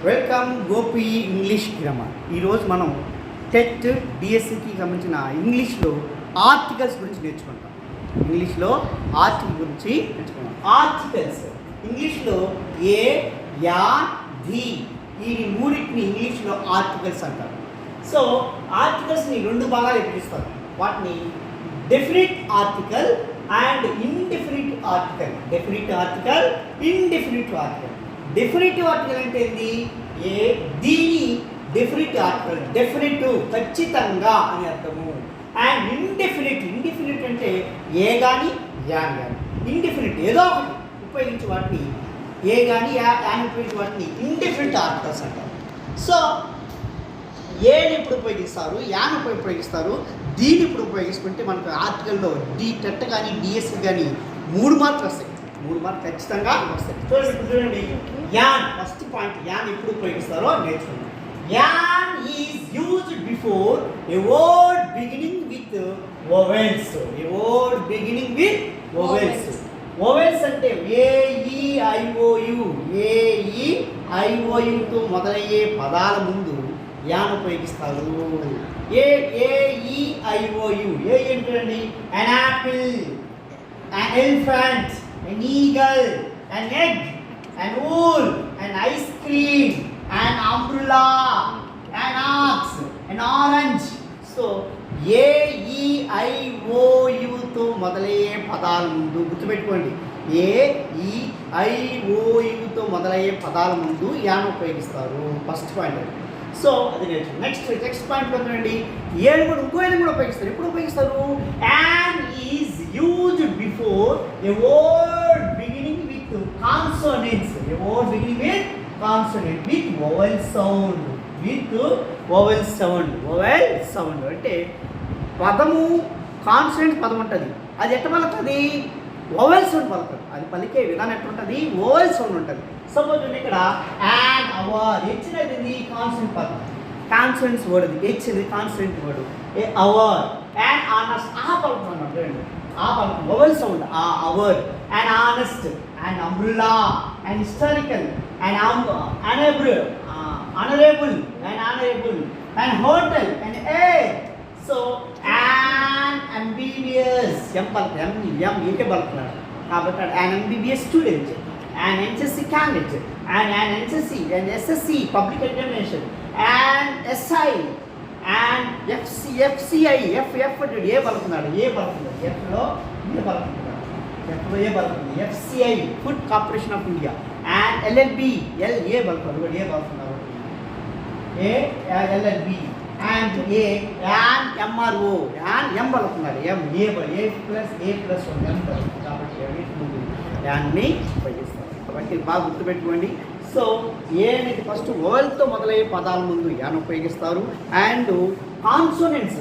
Welcome Gopi English grammar. ఈరోజు మనం TET డిఎస్సికి సంబంధించిన ఇంగ్లీష్లో ఆర్టికల్స్ గురించి నేర్చుకుంటాం. ఇంగ్లీష్లో ఆర్టికల్ గురించి నేర్చుకుంటాం. ఆర్టికల్స్ ఇంగ్లీష్లో ఏ, యా, ది ఈ మూడింటిని ఇంగ్లీష్లో ఆర్టికల్స్ అంటారు. సో ఆర్టికల్స్ని రెండు భాగాలు విభజిస్తారు. వాటిని definite article and indefinite article. Definite article, indefinite article. Definitive article అంటే ఏంటి? దీని డెఫినిట్ ఆర్టికల్, డెఫినిటివ్ ఖచ్చితంగా అని అర్థము. అండ్ ఇండెఫినిట్, ఇండెఫినిట్ అంటే ఏ కానీ యా కానీ. ఇండెఫినిట్ ఏదో ఒకటి ఉపయోగించి వాటిని ఏ కానీ యాని ఉపయోగించి వాటిని ఇండెఫినిట్ ఆర్టికల్స్ అంటారు. సో ఏని ఇప్పుడు ఉపయోగిస్తారు, యాని ఉపయోగిస్తారు, దీన్ని ఇప్పుడు ఉపయోగించుకుంటే మనకు ఆర్టికల్లో టెట్ కానీ డిఎస్సి కానీ 3 మార్కులు వస్తాయి. 3 మార్కులు ఖచ్చితంగా వస్తాయి. చూడండి, యాన్ ఫస్ట్ పాయింట్. యాన్ ఎప్పుడు ఉపయోగిస్తారో నేర్చుకుందాం. An is used before A word beginning with vowels. A word beginning with vowels. Vowels అంటే ఏఈఐఓయు. ఏఈఐఓయుతో మొదలయ్యే పదాల ముందు యాన్ ఉపయోగిస్తారు. ఏఈఐఓయు. ఏ ఏంటండి? An apple, an elephant, an eagle, an egg, an wool, an ice cream, an umbrella, an ox, an orange. So ఏఈఐఓయుతో మొదలయ్యే పదాల ముందు గుర్తుపెట్టుకోండి. ఏఈఐఓయుతో మొదలయ్యే పదాల ముందు యాన్ ఉపయోగిస్తారు. First point. సో అది నేర్చుకోండి. నెక్స్ట్ పాయింట్లో చూడండి, ఏను కూడా ఇంకో ఏది కూడా ఉపయోగిస్తారు. ఎప్పుడు ఉపయోగిస్తారు? An is used before A word beginning with consonants. A word beginning with consonant with vowel sound. With vowel sound. Vowel sound అంటే పదము కాన్సోనెంట్ పదం ఉంటుంది. అది ఎట్ట పలుకుతుంది? వోవెల్ సౌండ్ పలుకుతుంది. అది పలికే విధానం ఎట్లా ఉంటుంది? వోవెల్ సౌండ్ ఉంటుంది. సపోజ్ ఇక్కడ యాన్, అవర్, హెచ్ అనేది కాన్సోనెంట్ పదం. కాన్సోనెంట్స్ వర్డ్ అది. హెచ్ అనేది consonant word. A hour, an honest, ఆ పలుకుతున్నాం చూడండి. ఆ పలుకు వోవెల్ సౌండ్. ఆ hour, an honest, and umbrella, and historical, and honourable, and hotel, and a. So an MBBS. M ఏకే పలుకుతున్నాడు కాబట్టి an MBBS student, an NCC candidate, and an NCC, and SSC public examination, and SI, and FCI. F అంటే ఏ పలుకున్నాడు? ఏ పలుకున్నాడు. Fలో ఏ పలుకున్నాడు. Fలో ఏ పలుకున్నాడు. FCI food corporation of India, and LLB. L ఏ పలుకున్నాడు. ఏ పలుకున్నాడు. ఏ LLB, and A, and MRO, and M పలుకున్నాడు. M ఏ ప్లస్ A ప్లస్ 1 M కాబట్టి దాన్ని ఉపయోగిస్తారు. కాబట్టి బాగా గుర్తుపెట్టుకోండి. సో ఏ అనేది ఫస్ట్ వోవెల్తో మొదలయ్యే పదాల ముందు యాన్ ఉపయోగిస్తారు. అండ్ కాన్సోనెంట్స్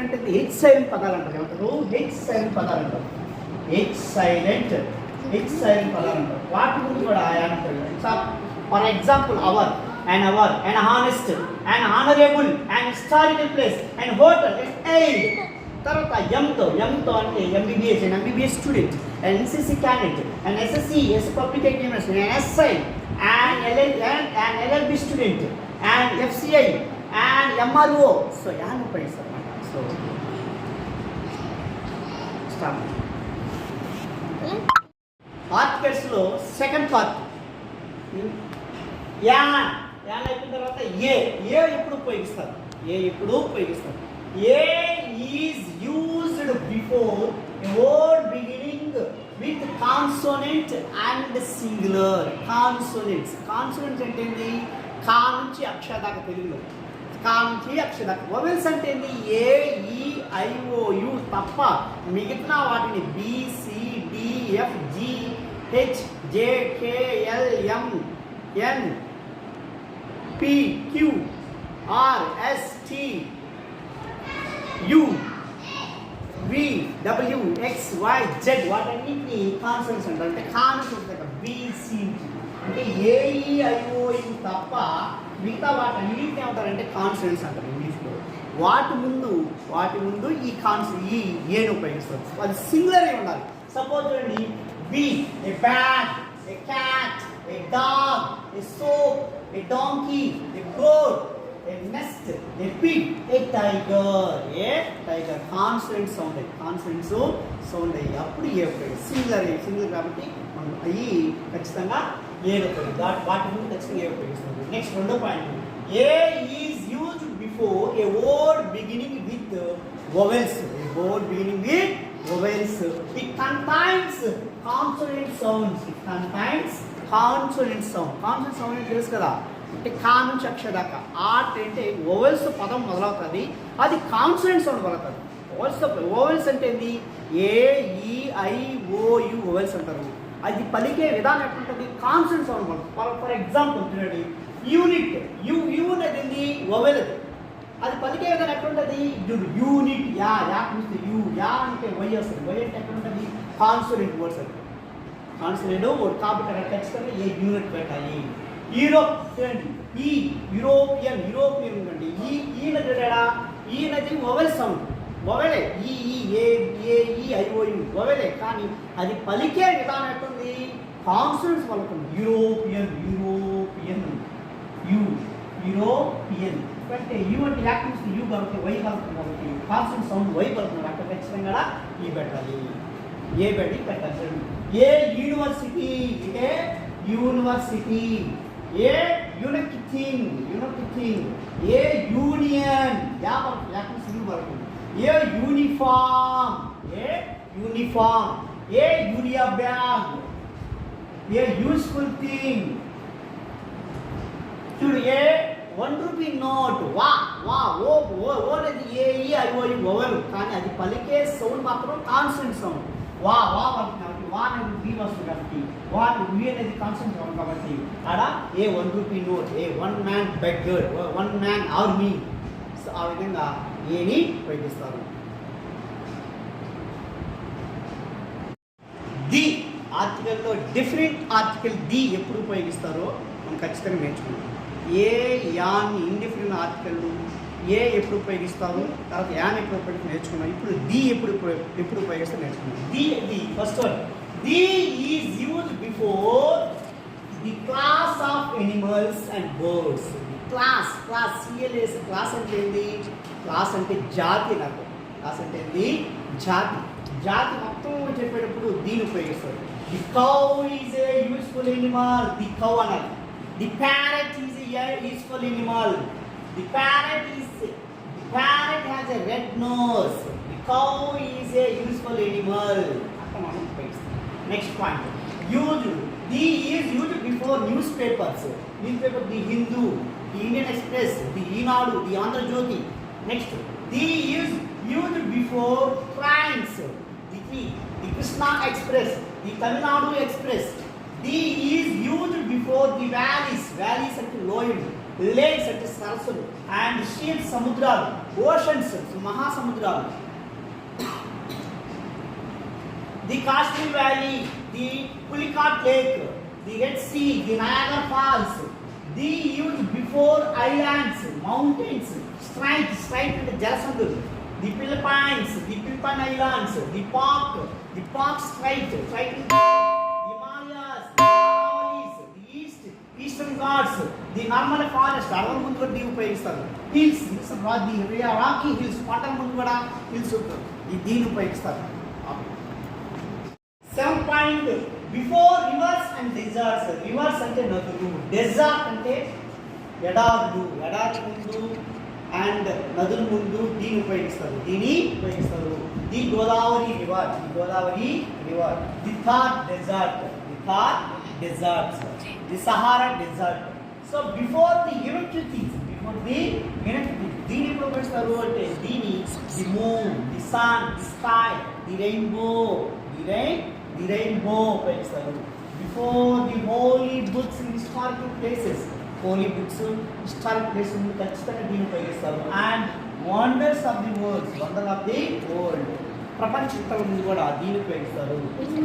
అంటే హెచ్ సైలెంట్ పదాలు అంటారు. ఏమంటారు? హెచ్ సైలెంట్ పదాలు అంటారు. హెచ్ సైలెంట్ పదాలు అంటారు. వాటి ముందు కూడా యాన్ ఉపయోగిస్తారు. For example hour, and honest, and honourable, and historical place, and hotel, and aid. తర్వాత ఎంతో అంటే MBBS student, and NCC candidate, and SSC public examination, and SI, and LLB student, and FCI, and MRO. So an ఉపయోగిస్తారు అన్నమాట. So start. ఆర్టికల్స్లో second part an అయిపోయిన తర్వాత ఏ ఎప్పుడు ఉపయోగిస్తారు? A is used before a word beginning with consonant and singular. Consonants అంటే ఏంటి? కా నుంచి అక్ష దాకా. తెలుగులో కా నుంచి అక్ష దాకా. వోవెల్స్ అంటే ఏంటి? ఏ, ఈ, ఐ, ఓ, యు తప్ప మిగతా వాటిని B, C, D, F, G, H, J, K, L, M, N, P, Q, R, S, T, U, V, W, X, Y, Z వాటన్నిటిని కాన్సోనెంట్స్ అంటారు. అంటే కాన్సోనెంట్స్ అంటే బి, సి అంటే ఏఈఐఓయు తప్ప మిగతా వాటన్నిటిని ఏమంటారంటే కాన్సోనెంట్స్ అంటారు ఇంగ్లీష్లో. వాటి ముందు ఈ ఏను ఉపయోగిస్తారు. అది సింగులర్ అయి ఉండాలి. సపోజ్ చూడండి, B, a bat, a cat, a dog, a soap, a donkey, a goat, a nest, a pig, a tiger. A tiger. Consonant sound. Consonant sound. అప్పుడు ఏ సింగులర్ కాబట్టి మనం అవి ఖచ్చితంగా ఏ వాటి ముందు ఖచ్చితంగా ఏ ఉపయోగిస్తుంది. నెక్స్ట్ రెండో point, A is used before A word beginning with vowels. A word beginning with vowels. It contains consonant sounds. It contains consonant sound. Consonant sound అంటే తెలుసు కదా, అంటే కా నుంచి అక్షర దాకా. ఆర్ట్ అంటే వోవెల్స్ పదం మొదలవుతుంది, అది కాన్సనెంట్ సౌండ్ మొదలవుతుంది. వోవెల్స్ అంటే ఏంది, ఏ ఈ ఐ ఓ యు వోవెల్స్ అంటారు. అది పలికే విధానం ఎట్లుంటుంది, కాన్సనెంట్ సౌండ్ మొదలు. ఫర్ ఎగ్జాంపుల్ చూడండి, యూనిట్. యు అనేది ఏంది, వోవెల్. అది పలికే విధానం ఎట్లుంటుంది, యూనిట్. యా చూస్తే యూ, యా అంటే వై వస్తుంది. వై అంటే ఎక్కడ ఉంటుంది, కాన్సనెంట్ వర్డ్స్ అంటే కాన్సనెంట్ వర్డ్ కాబట్టి అక్కడ ఖచ్చితంగా ఏ యూనిట్ పెట్టాలి. యూరోప్ చూడండి, ఈ యూరోపియన్ ఉందండి. ఈ నది వొవెల్ సౌండ్, వొవెలే. ఈ ఐఓయు వొవెలే, కానీ అది పలికే విధానం ఎట్టుంది, కాన్సనెంట్స్ పలుకుతుంది. యూరోపియన్ యూరోపియన్ అంటే యూ అంటే యాక్టివ్స్ యూ కలుగుతుంది, వై కలుగుతుంది కాబట్టి కాన్సనెంట్ సౌండ్ వై కలుగుతుంది. అక్కడ ఖచ్చితంగా ఈ పెట్టాలి, ఏ పెట్టి పెట్టాలి. A university, a university. A unique thing, a union, యాక్టివ్స్ యూ కలుగుతుంది. A uniform, a urea bag, a useful thing. చూడు, ఏ 1 రూపీ నోట్. వా అనేది ఏఈ ఐఓయు వొవెల్, కానీ అది పలికే సౌండ్ మాత్రం కాన్సనెంట్ సౌండ్. వా పలుకుతుంది కాబట్టి వా అనేది బి వస్తుంది కాబట్టి వా వి అనేది కాన్సనెంట్ సౌండ్ కాబట్టి ఆడ ఏ 1 రూపీ నోట్, ఏ 1 man beggar, 1 man army. So ఆ విధంగా ఏని ఉపయోగిస్తారు. ది ఆర్టికల్లో డిఫరెంట్ ఆర్టికల్ ది ఎప్పుడు ఉపయోగిస్తారో మనం ఖచ్చితంగా నేర్చుకున్నాం. A an indifferent article a ఎప్పుడు ఉపయోగిస్తారు, తర్వాత యాన్ ఎప్పుడు ఉపయోగిస్తారు నేర్చుకున్నాం. ఇప్పుడు ది ఎప్పుడు ఉపయోగిస్తారు నేర్చుకున్నాం. The first one, the is used before the class of animals and birds. Class cls. Class అంటే ఏంది, క్లాస్ అంటే జాతి. నాకు క్లాస్ అంటే ఏంది, జాతి మొత్తం చెప్పేటప్పుడు దీన్ని ఉపయోగిస్తారు. The cow is a useful animal, the cow అనాలి. The parrot is a useful animal. The parrot has a red nose. The cow is a useful animal. Next point. The is used before newspapers. Newspaper, the Hindu, the Indian Express, the Eenadu, the Andhra Jyoti. Next. The is used before trains. The Krishna Express, the Tamil Nadu Express. The is used before the valleys. Valleys అంటే లోయలు, lakes అంటే సరస్సులు, and షీల్స్ సముద్రాలు, oceans మహాసముద్రాలు. The Kashmir valley, the Pulicat lake, the red sea, the Niagara falls. The use before islands, mountains. Strait అంటే జలసంధులు. The Philippines, the Philippine islands. The Palk strait eastern Ghats. The normal forest, అడవుల ముందు కూడా దీన్ని ఉపయోగిస్తారు. హిల్స్, ది రాకీ హిల్స్, కొండల ముందు కూడా హిల్స్ ఉంటుంది, దీన్ని ఉపయోగిస్తారు. 7 point, before rivers and deserts. Rivers అంటే నదులు, డెజర్ట్ అంటే ఎడారులు ముందు అండ్ నదుల ముందు దీన్ని ఉపయోగిస్తారు. The Godavari river, the Thar desert, the Sahara Desert. So before the United things, దీని ఎప్పుడు ఉపయోగిస్తారు అంటే దీని the moon, the sun, the sky, the rainbow ఉపయోగిస్తారు. Before the holy books in historical places, ఖచ్చితంగా దీన్ని ఉపయోగిస్తారు. And wonders of the world, ప్రపంచ చిత్రం కూడా దీన్ని ఉపయోగిస్తారు.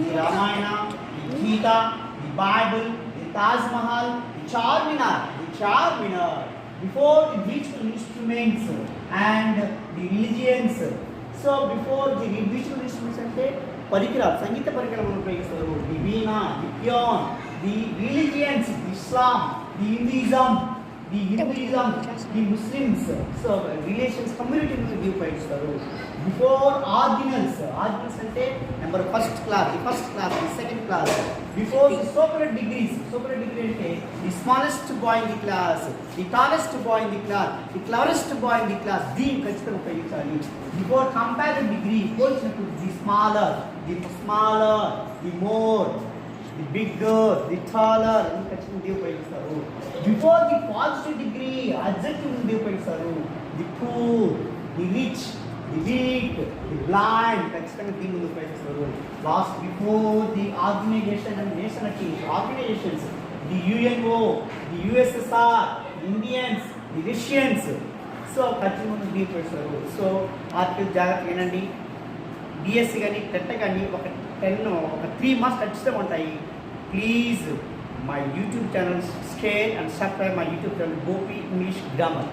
The Ramayana, the Gita, the Bible, Taj Mahal, the Charminar, before the musical instruments and the religions. So before the musical instruments ante పరికరాలు, సంగీత పరికరాలను ఉపయోగిస్తారు. The veena, the piano, the religions, Islam, the Hinduism, the Muslims. So relations community give points istaru. Before ordinals అంటే number first class, the first class, the second class. Before the super degree అంటే the smallest boy in the class, the tallest boy in the class, the cleverest boy in the class, దీన్ని ఖచ్చితంగా ఉపయోగించాలి. Before comparative degree పోల్చినప్పుడు the smaller, the more, the bigger, the taller అని ఖచ్చితంగా ఉపయోగిస్తారు. Before the positive degree adjective ఉపయోగిస్తారు. The poor, the rich, the weak, the blind ఖచ్చితంగా దీని ముందు ఉపయోగిస్తారు. Last before the organization and organizations, the UNO, the USSR, Indians, the Russians. So ఖచ్చితంగా ముందు దీని ఉపయోగిస్తారు. సో ఆర్టికల్ జాగ్రత్తగా వినండి. డిఎస్సి కానీ టెట్ కానీ ఒక 3 మార్క్స్ ఖచ్చితంగా ఉంటాయి. Please my YouTube channel share and subscribe my YouTube channel Gopi English grammar.